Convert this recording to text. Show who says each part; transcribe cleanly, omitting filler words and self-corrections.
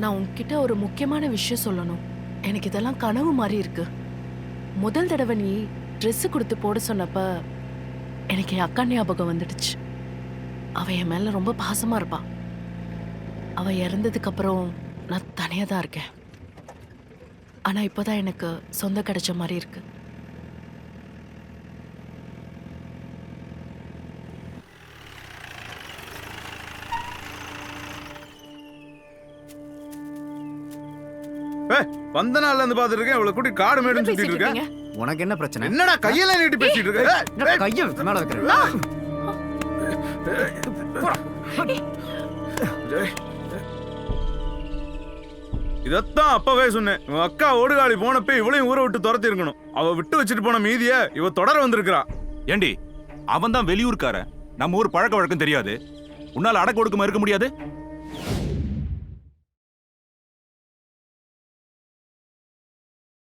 Speaker 1: நான் உன்கிட்ட ஒரு முக்கியமான விஷயம் சொல்லணும். எனக்கு இதெல்லாம் கனவு மாதிரி இருக்கு. முதல் தடவை நீ ட்ரெஸ் கொடுத்து போட சொன்னப்ப எனக்கு என் அக்கா ஞாபகம் வந்துடுச்சு. அவ என் மேல ரொம்ப பாசமா இருப்பா. அவ இறந்ததுக்கு அப்புறம் நான் தனியா தான் இருக்கேன். ஆனா இப்பதான் எனக்கு சொந்தம் கிடைச்ச மாதிரி இருக்கு.
Speaker 2: வந்த நாள்ல இருந்து பாத்துட்டு இருக்கேன். இவ்வளவு கூட்டி காடு மேடுன்னு சுத்திட்டு இருக்கேன்.
Speaker 3: உனக்கு என்ன பிரச்சனை?
Speaker 2: என்னடா கையெல்லாம் நீட்டி பேசிட்டு இருக்க?
Speaker 3: கைய மேல வைக்கிறேன்.
Speaker 2: இதத்தான் அப்பவே சொன்னேன். உன் அக்கா ஓடுகாலி போனப்ப இவளையும் ஊரை விட்டு துரத்தி இருக்கணும். அவ விட்டு வச்சுட்டு போன மீதிய இவ தொடர வந்திருக்கிறா.
Speaker 4: ஏண்டி, அவன் தான் வெளியூர்காரன். நம்ம ஊர் பழக்க வழக்கம் தெரியாது. உன்னால அடக்க ஒடுக்கமா இருக்க முடியாது.